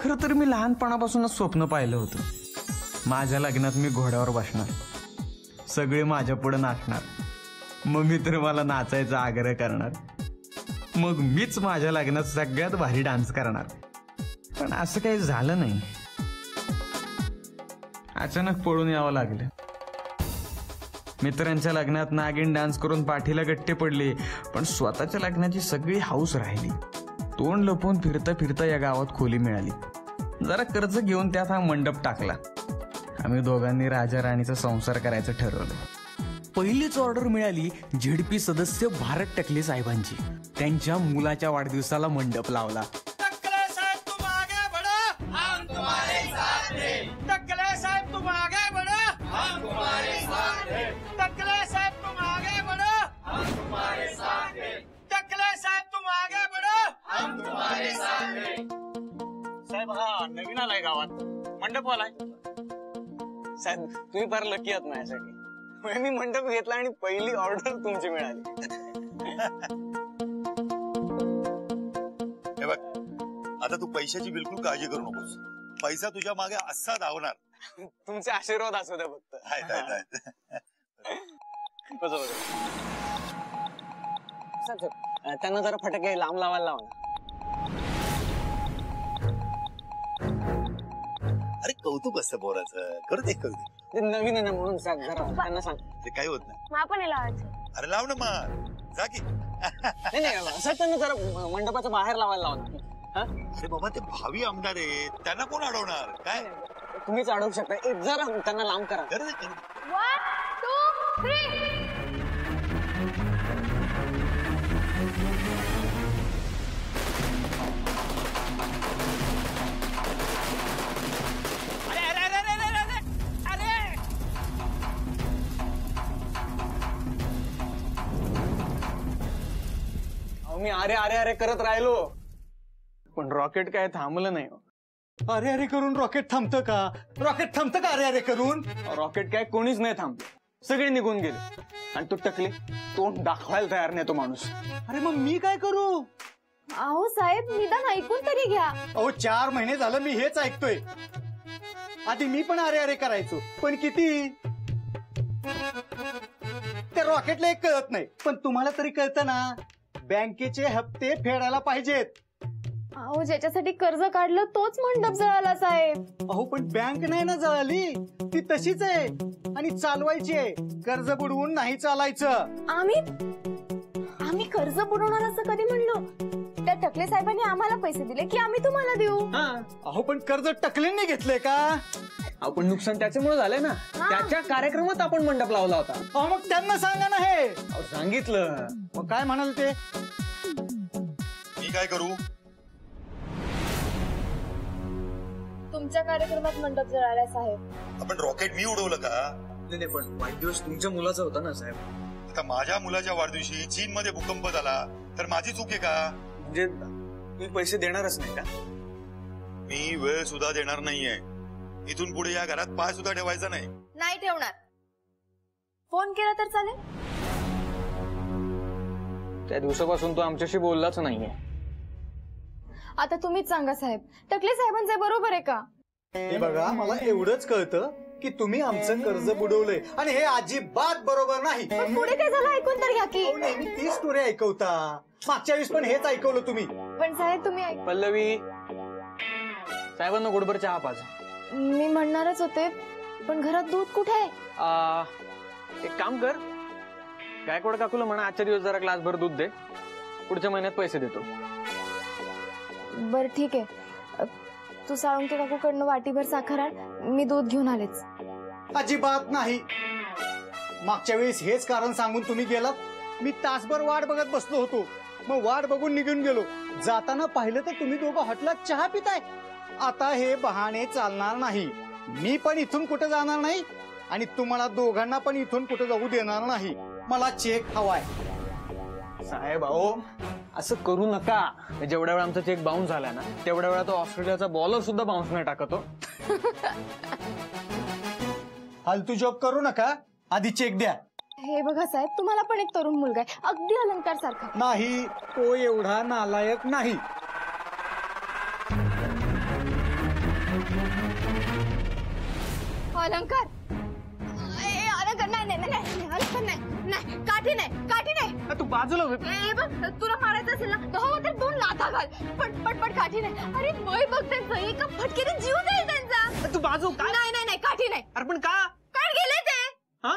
खरं तर मी लहानपणापासूनच स्वप्न पाहिलं होतं. माझ्या लग्नात मी घोड्यावर बसणार, सगळे माझ्या पुढे नाचणार, मम्मी तर मला नाचायचा आग्रह करणार, मग मीच माझ्या लग्नात सगळ्यात भारी डान्स करणार. पण असं काही झालं नाही. अचानक पळून यावं लागलं. मित्रांच्या लग्नात नागिन डान्स करून पाठीला गट्टे पडले, पण स्वतःच्या लग्नाची सगळी हौस राहिली. तोंड लपवून फिरता फिरता या गावात खोली मिळाली. जरा कर्ज घेऊन त्यात हा मंडप टाकला. आम्ही दोघांनी राजा राणीचा संसार करायचं ठरवलं. पहिलीच ऑर्डर मिळाली झेडपी सदस्य भारत टकले साहेबांची. त्यांच्या मुलाच्या वाढदिवसाला मंडप लावला. साहेब हा नवीन आलाय गावात, मंडप आलाय. साहेब तुम्ही फार लकी आहात माझ्यासाठी. मी मंडप घेतला आणि पहिली ऑर्डर तुमची मिळाली. हे बघ, आता तू पैशाची बिलकुल काळजी करू नकोस. पैसा तुझ्या मागे असा धावणार. तुमचे आशीर्वाद असू द्या फक्त. त्यांना जरा फटाके लांब लावायला लावा. अरे कौतुक असतं पोराचं, करू दे करू दे. नवीन आहे ना म्हणून सांग जरा त्यांना सांग. ते काही होत नाही. आपण लावायचं. अरे लाव ना मग, जा की. नाही साहेब त्यांना जरा मंडपाच्या बाहेर लावायला लावा ना. अरे बाबा ते भावी आमदार आहेत, त्यांना कोण अडवणार? काय तुम्हीच अडवू शकता. एक जरा त्यांना लांब करा. 1 2 3. मी अरे अरे अरे करत राहिलो, पण रॉकेट काय थांबलं नाही. अरे अरे करून रॉकेट थांबतं का? रॉकेट थांबतं का अरे अरे करून? रॉकेट काय कोणीच नाही थांबलं, सगळे निघून गेले. आणि तो टकले तोंड दाखवायला तयार नाही तो माणूस. अरे मग मी काय करू? अहो साहेब निदान ऐकून तरी घ्या. अहो 4 महिने झालं मी हेच ऐकतोय. आधी मी पण अरे अरे करायचो, पण किती? त्या रॉकेटला एक कळत नाही, पण तुम्हाला तरी कळतं ना. बँकेचे हप्ते फेडायला पाहिजेत. अहो ज्याच्यासाठी कर्ज काढलं तोच मंडप जळाला साहेब. अहो पण बँक नाही ना जळाली, ती तशीच आहे आणि चालवायची आहे. कर्ज बुडवून नाही चालायचं. आम्ही कर्ज बुडवणार असं कधी म्हणलो? त्या टकले साहेबांनी आम्हाला पैसे दिले की आम्ही तुम्हाला देऊ. अहो पण कर्ज टकलेंनी घेतले का? आपण नुकसान त्याच्यामुळे झालंय ना. त्याच्या कार्यक्रमात आपण मंडप लावला होता. अहो मग त्यांना सांगा ना. हे सांगितलं. मग काय म्हणाल ते? मी काय करू? तुमच्या कार्यक्रमात मंडप जळालाय साहेब. आपण रॉकेट मी उडवलं का? नाही पण वाढदिवस तुमच्या मुलाचा होता ना साहेब. आता माझ्या मुलाच्या वाढदिवशी चीन मध्ये भूकंप झाला तर माझी चूक आहे का? म्हणजे तुम्ही पैसे देणारच नाही का? मी वेळ सुद्धा देणार नाहीये. इथून पुढे या घरात पाय सुद्धा ठेवायचा नाही. नाही ठेवणार. फोन केला तर चालेल? त्या दिवसापासून तो आमच्याशी बोललाच नाहीये. आता तुम्हीच सांगा साहेब, टकले साहेबांचे बरोबर आहे का? हे बघा, मला एवढंच कळतं की तुम्ही आमचं कर्ज बुडवलंय आणि हे अजिबात बरोबर नाही. पुढे काय झालं ऐकून तर घ्या की. नेहमी ती स्टोरी ऐकवता. मागच्या वेळेस पण हेच ऐकवलं तुम्ही. पण साहेब तुम्ही पल्लवी साहेबांना गोडभर चहा पाज. मी म्हणणारच होते, पण घरात दूध कुठे आहे? एक काम कर, गायकवाड काकूला म्हणा आजच्या दिवस जरा ग्लासभर दूध दे, पुढच्या महिन्यात पैसे देतो. बर ठीक आहे. तू साळुंके काकूकडनं वाटीभर साखर आण, मी दूध घेऊन आलेच. अजिबात नाही. मागच्या वेळेस हेच कारण सांगून तुम्ही गेलात. मी तासभर वाट बघत बसलो होतो, मग वाट बघून निघून गेलो. जाताना पाहिलं तर तुम्ही दोघं हॉटेलात चहा पिताय. आता हे बहाणे चालणार नाही. मी पण इथून कुठे जाणार नाही आणि तुम्हाला दोघांना पण इथून कुठे जाऊ देणार नाही. मला चेक हवाय. साहेब अहो असं करू नका. जेवढ्या वेळा आमचा चेक बाउन्स झाला ना, तेवढ्या वेळा तो ऑस्ट्रेलियाचा बॉलर सुद्धा बाउन्स नाही टाकतो. फालतू जॉब करू नका. आधी चेक द्या. हे बघा साहेब, तुम्हाला पण एक तरुण मुलगा आहे, अगदी अलंकार सारखा. नाही, तो एवढा नालायक नाही. अलंकार अलंकार नाही नाही नाही अलंकार नाही नाही काठी नाही काठी नाही. तू बाजूला बघ तुला मारायचं असेल ना हो तर 2 लाथा घाल पट काठी नाही. अरे वय बघ त्यांचं एका फटकेने जीव जाईल त्यांचा. तू बाजू काय? नाही नाही नाही काठी नाही. अरे पण का काय गेले ते? हा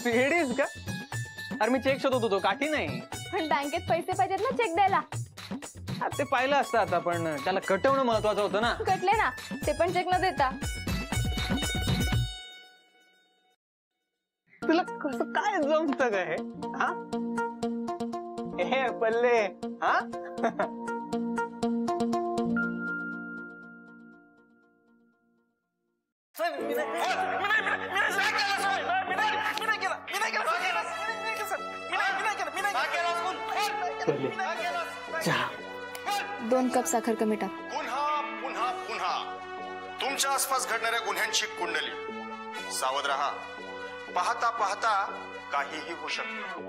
हेडीस का? अरे मी चेक शोधत होतो काठी नाही. पण बँकेत पैसे पाहिजेत ना चेक द्यायला. ते पाहिलं असतं आता पण त्याला कटवणं महत्वाचं होतं ना. कटले ना ते पण चेक न देता. तुला कसं काय जमत काय हा हे पल्ले हा चहा 2 कप साखर कमी टाक. पुन्हा पुन्हा पुन्हा तुमच्या आसपास घडणाऱ्या गुन्ह्यांची कुंडली. सावध रहा. पाहता पाहता काहीही होऊ शकतं.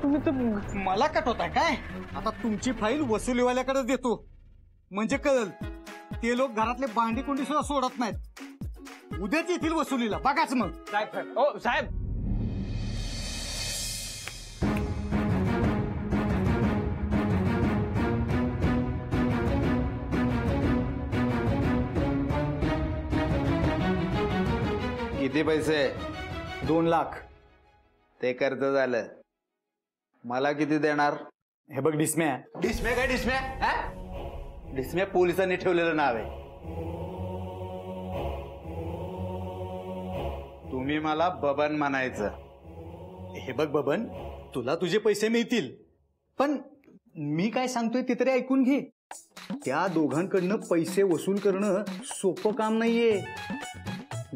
तुम्ही तर मला कटवताय काय? आता तुमची फाईल वसुलीवाल्याकडे देतो म्हणजे कळल. ते लोक घरातले भांडी कुंडी सुद्धा सोडत नाहीत. उद्याच येतील वसुलीला बघाच मग. साहेब ओ साहेब किती पैसे? 2 लाख. ते कर्ज झालं. मला किती देणार? हे बघ डिस्म्या. डिस्म्या काय डिस्म्या? डिस्म्या पोलिसांनी ठेवलेलं नाव आहे. तुम्ही मला बबन म्हणायचं. हे बघ बबन तुला तुझे पैसे मिळतील पण मी काय सांगतोय ते तरी ऐकून घे. त्या दोघांकडनं पैसे वसूल करणं सोपं काम नाहीये.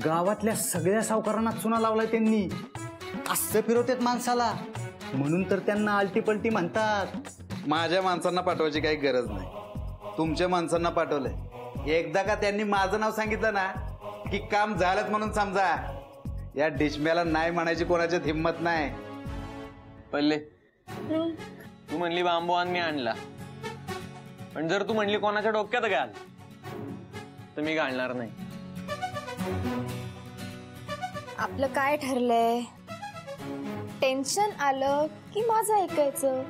गावातल्या सगळ्या सावकारांना चुना लावलाय त्यांनी. असं फिरवतात माणसाला म्हणून तर त्यांना आलटी पलटी म्हणतात. माझ्या माणसांना पाठवायची काही गरज नाही. तुमच्या माणसांना पाठवलंय. एकदा का त्यांनी माझं नाव सांगितलं ना की काम झालंच म्हणून समजा. या डिस्म्याला नाही म्हणायची कोणाच्यात हिंमत नाही. पल्ले तू म्हणली बांबू आण मी आणला पण जर तू म्हणली कोणाच्या डोक्यात घाल तर मी घालणार नाही. आपलं काय ठरलंय? टेन्शन आलं की माझं ऐकायचं.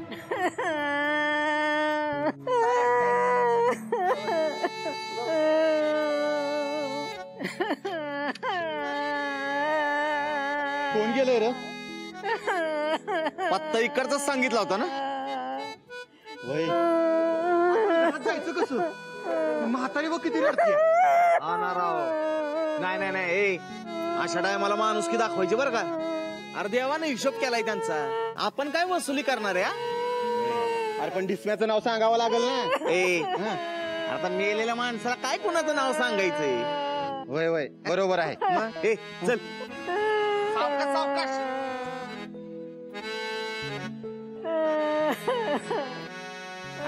कोण गेलंय रे? पत्ता इकडचाच सांगितला होता ना. वय जायचं कसं? म्हातारी बघ किती रडते. नाही नाही नाही अशा टायमाला माणुसकी दाखवायची बरं का. अरे देवाने हिशोब केलाय त्यांचा. आपण काय वसुली करणार आहे? अरे पण डिस्म्याचं नाव सांगावं लागेल ना. आता मेलेल्या माणसाला काय कुणाचं नाव सांगायचंय? वय वय बरोबर आहे. चल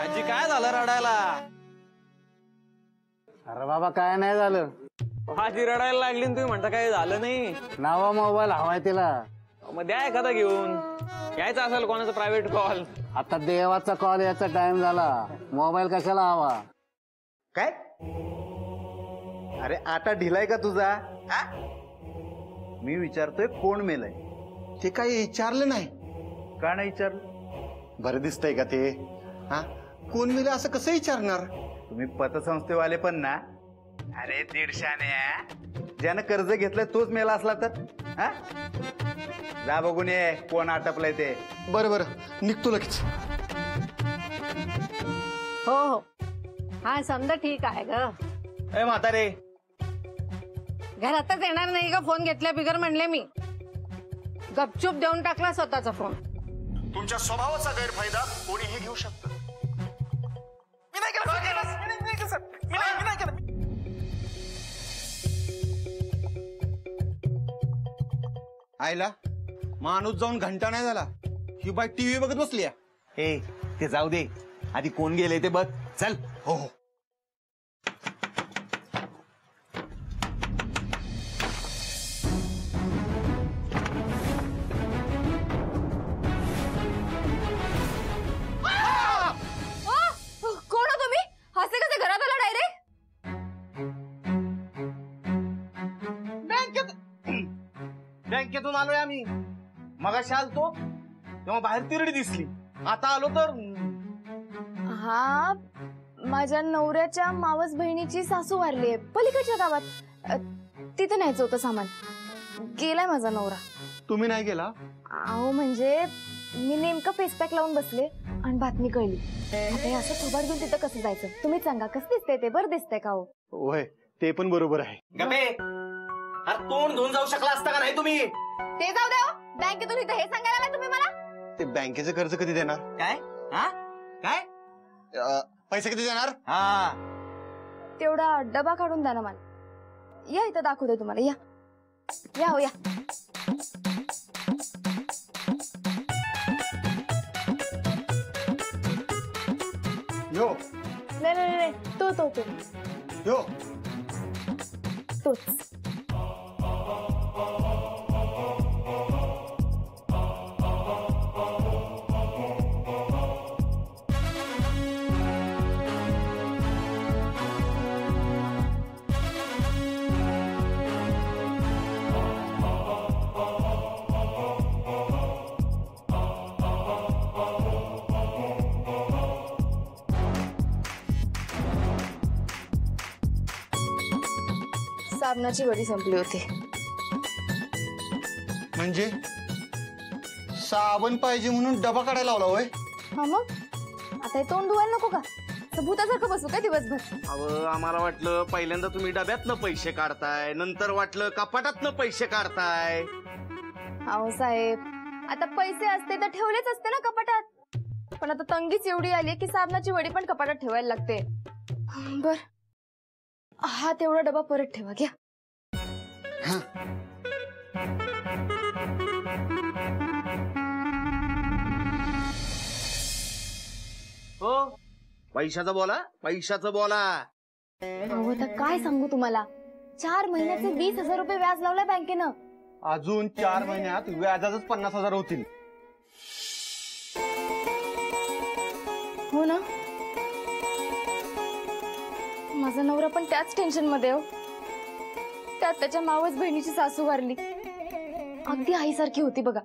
आजी काय झालं रडायला? अरे बाबा काय नाही झालं. आजी रडायला लागली तुम्ही म्हणता काय झालं नाही. नावा मोबाईल हवाय तिला. मग द्या एखादा घेऊन. यायचं असेल कोणाचा प्रायव्हेट कॉल. आता देवाचा कॉल याचा टाइम झाला. मोबाईल कशाला हवा? काय? अरे आता ढिलाय का तुझा? मी विचारतोय कोण मेलय. ते काही विचारलं नाही. का नाही विचारलं? बरं दिसतंय का ते? हा कोण मिळेल असं कसं विचारणार? तुम्ही पतसंस्थेवाले पण ना. अरे 150 ज्यानं कर्ज घेतलंय तोच मेला असला तर हा? जा बघून ये कोण आटपलंय ते. बरं बरं निघतो लगेच. हो हो हा समजा ठीक आहे ग. ए म्हातारे घरातच येणार नाही का फोन घेतल्या बिगर म्हणले मी. गपचूप देऊन टाकला स्वतःचा फोन. तुमच्या स्वभावाचा गैरफायदा कोणीही घेऊ शकतं. आईला माणूस जाऊन घंटा नाही झाला ही बाई टीव्ही बघत बसली. ते जाऊ दे आधी कोण गेले ते बघ. चल. हो हो बँकेतून आलोय आम्ही. मगाशी आलतो तेव्हा बाहेर तिरडी दिसली, आता आलो तर हा, माझ्या नवऱ्याच्या मावस बहिणीची सासू वारलीये पलीकडच्या गावात. तिथे न्यायचं होतं सामान. गेलाय माझा नवरा. तुम्ही नाही गेला? अहो म्हणजे मी नेमकं फेसपॅक लावून बसले आणि बातमी कळली. आता हे असं थोबाड घेऊन तिथं कसं जायचं? तुम्ही सांगा, कसं दिसतंय ते? बरं दिसतंय का हो? होय, ते पण बरोबर आहे. गबे, अरे तोंड धुवून जाऊ शकला असता का नाही तुम्ही? ते जाऊ द्या हो. बँकेतून इथं हे सांगायला आलाय तुम्ही मला? ते बँकेचं कर्ज कधी देणार? काय? हा काय? पैसे किती देणार? हा, तेवढा डबा काढून द्या ना मला. या इथं दाखवते तुम्हाला. या या हो या. यो नाही नाही नाही, तो तो तो यो तोच. साबणाची वडी संपली होती. म्हणजे साबण पाहिजे म्हणून डबा काढायला लावला होय? हा मग आता हे तोंड धुवायला नको का? भूतासारखं बसू काय दिवसभर? अहो आम्हाला वाटलं पहिल्यांदा तुम्ही डब्यातनं पैसे काढताय, नंतर वाटलं कपाटातनं पैसे काढताय. अहो साहेब, आता पैसे असते तर ठेवलेच असते ना कपाटात. पण आता तंगीच एवढी आली की साबणाची वडी पण कपाटात ठेवायला लागते. बर, हा तेवढा डबा परत ठेवा. घ्या. हो, पैशाचं बोला, पैशाचं बोला. अहो आता काय सांगू तुम्हाला, 4 महिन्याचे 20,000 रुपये व्याज लावलाय बँकेनं. अजून 4 महिन्यात व्याजाच 50,000 होतील. हो ना, माझा नवरा पण त्याच टेन्शन मध्ये हो. त्यात त्याच्या मावस बहिणीची सासू वारली. अगदी आईसारखी होती बघा.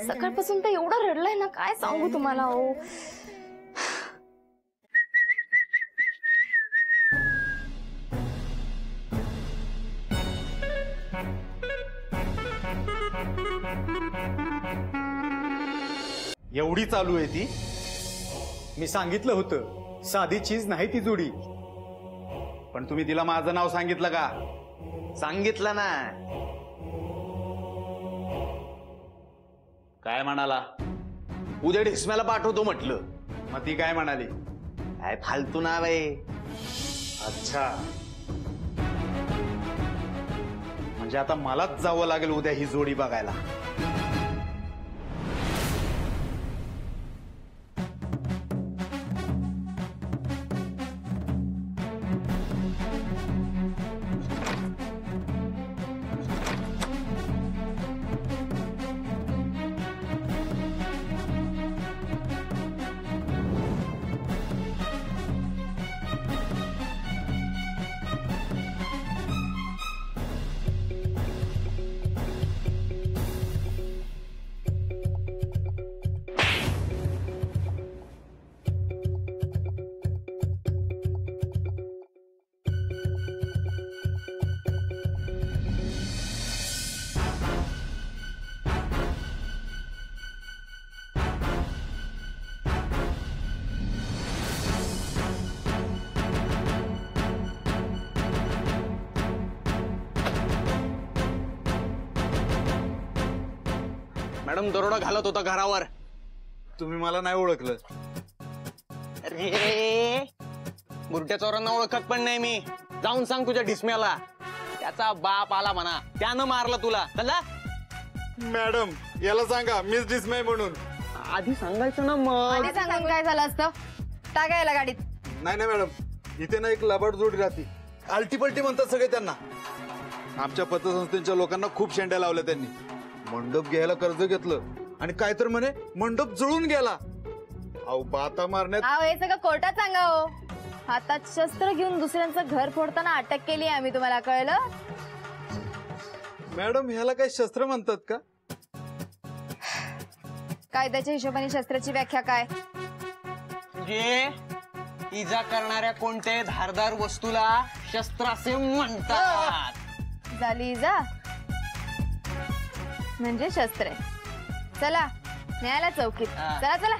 सकाळपासून तर एवढा रडलाय ना, काय सांगू तुम्हाला हो. एवढी चालू आहे ती? मी सांगितलं होतं साधी चीज नाही ती जोडी. पण तुम्ही तिला माझं नाव सांगितलं का? सांगितलं ना. काय म्हणाला? उद्या ढिसम्याला पाठवतो म्हटलं. मग ती काय म्हणाली? काय फालतू नाव आहे. अच्छा, म्हणजे आता मलाच जावं लागेल उद्या ही जोडी बघायला. मॅडम दरोडा घालत होता घरावर. तुम्ही मला नाही ओळखलं? अरे बुरट्या चोरांना ओळखत पण नाही मी. जाऊन सांग तुझ्या ढिसम्याला. त्याचा बाप आला म्हणा, त्यानं मारलं तुला. चला मॅडम, याला सांगा मीच डिस्मय म्हणून. आधी सांगायचं ना मग. आधी सांगून काय झालं असतं? टाकायला गाडीत. नाही नाही मॅडम, इथे ना एक लबाड जोडी राहते. आलटी पलटी म्हणतात सगळे त्यांना. आमच्या पतसंस्थेच्या लोकांना खूप शेंड्या लावल्या त्यांनी. मंडप घ्यायला कर्ज घेतलं आणि काय तर म्हणे मंडप जळून गेला. अहो बाता मारण्यात. अहो हे सगळं कोर्टात सांगा हो. हातात शस्त्र घेऊन दुसऱ्यांचं घर फोडताना अटक केली आम्ही, तुम्हाला कळलं? मॅडम ह्याला काही शस्त्र म्हणतात का? कायद्याच्या हिशोबाने शस्त्राची व्याख्या काय? जे इजा करणाऱ्या कोणत्याही धारदार वस्तूला शस्त्र असे म्हणतात. झाली इजा म्हणजे शस्त्र आहे. चला न्यायाला चौकीत. चला चला.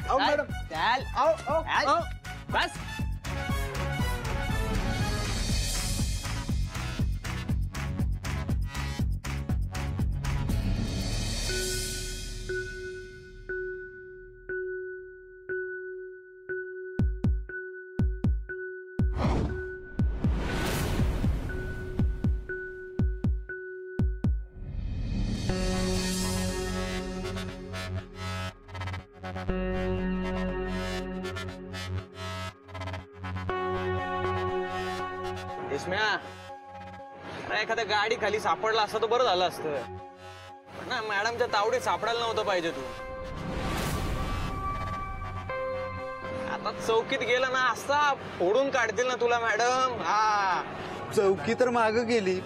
चल. बस. एखाद्या गाडी खाली सापडला असतं तर बरं झालं असतं ना. मॅडमच्या तावडीत सापडायला नव्हतं पाहिजे तू. आता चौकीत गेला ना असा फोडून काढतील ना तुला मॅडम. हा चौकी तर माग गेली.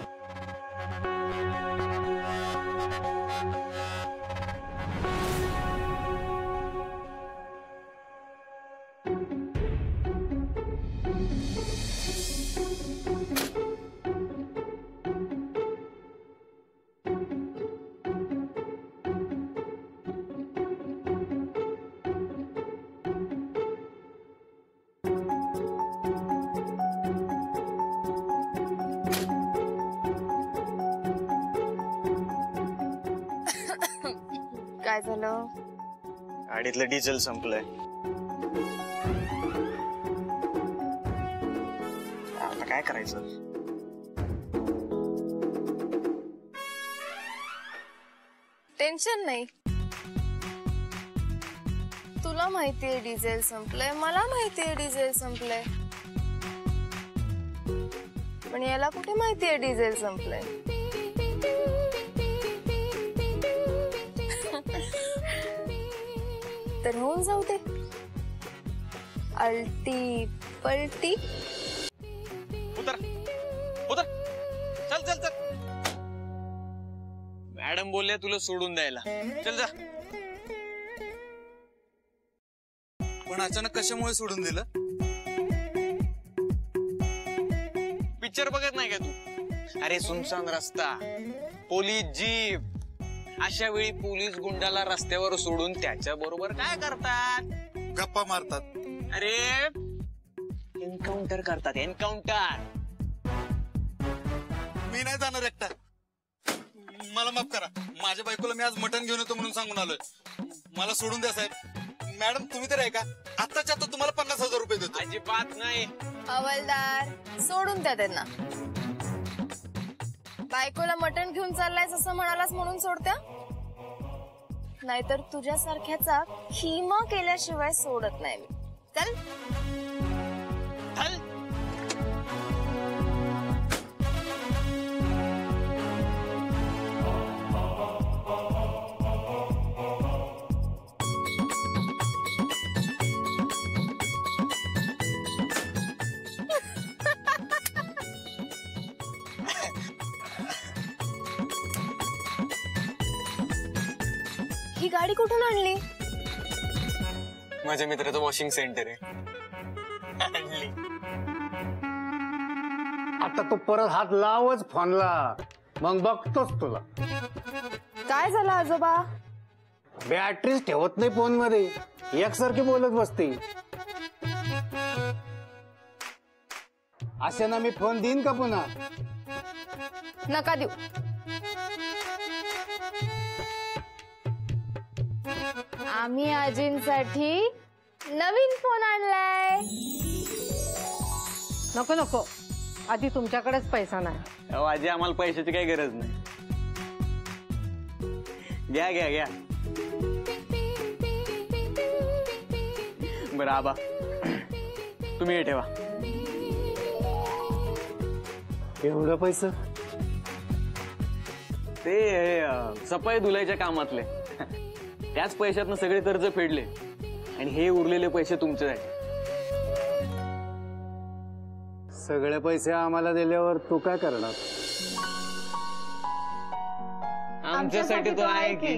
काय झालं? गाडीतलं डिझेल संपलंय. आता काय करायचं? टेन्शन नाही. तुला माहितीये डिझेल संपलंय, मला माहितीये डिझेल संपलंय, पण याला कुठे माहितीये डिझेल संपलंय. तर होऊन जाऊ दे अल्टी पलटी. उतर उतर. चल चल चल. मॅडम बोलले तुला सोडून द्यायला. चल जा. पण अचानक कशामुळे सोडून दिलं? पिक्चर बघत नाही का तू? अरे सुनसान रस्ता, पोलीस जीप. अशा वेळी पोलीस गुंडाला रस्त्यावर सोडून त्याच्या बरोबर काय करतात? गप्पा मारतात. अरे एन्काउंटर करतात. एन्काउंटर. मी नाही जाणार एकटा. मला माफ करा. माझ्या बायकोला मी आज मटण घेऊन येतो म्हणून सांगून आलोय. मला सोडून द्या साहेब. मॅडम तुम्ही तर आहे का? आत्ताच्या आता तुम्हाला 50,000 रुपये देतो. अजिबात नाही. हवालदार सोडून द्या त्यांना. बायकोला मटण घेऊन चाललायस असं म्हणालास म्हणून सोडत्या, नाहीतर तुझ्यासारख्याचा खिमा केल्याशिवाय सोडत नाही मी. चल चल. ही गाडी कुठून आणली? माझ्या मित्राचं वॉशिंग सेंटर आहे. आणली. आता तू परत हात लावच फोनला, मग बघतोच तुला. काय झालं आजोबा? बॅटरीच ठेवत नाही फोन मध्ये, एकसारखी बोलत बसते. अशा ना मी फोन देईन का पुन्हा? नका देऊ. आम्ही आजींसाठी नवीन फोन आणलाय. नको नको, आधी तुमच्याकडेच पैसा नाही. आजी आम्हाला पैशाची काही गरज नाही. घ्या घ्या घ्या. बरं आबा तुम्ही हे ठेवा. एवढं पैसे? ते सफाई धुलायच्या कामातले. त्याच पैशातनं सगळे कर्ज फेडले आणि हे उरलेले पैसे तुमच्यासाठी. सगळे पैसे आम्हाला दिल्यावर तू काय करणार? आमच्यासाठी तो आहे की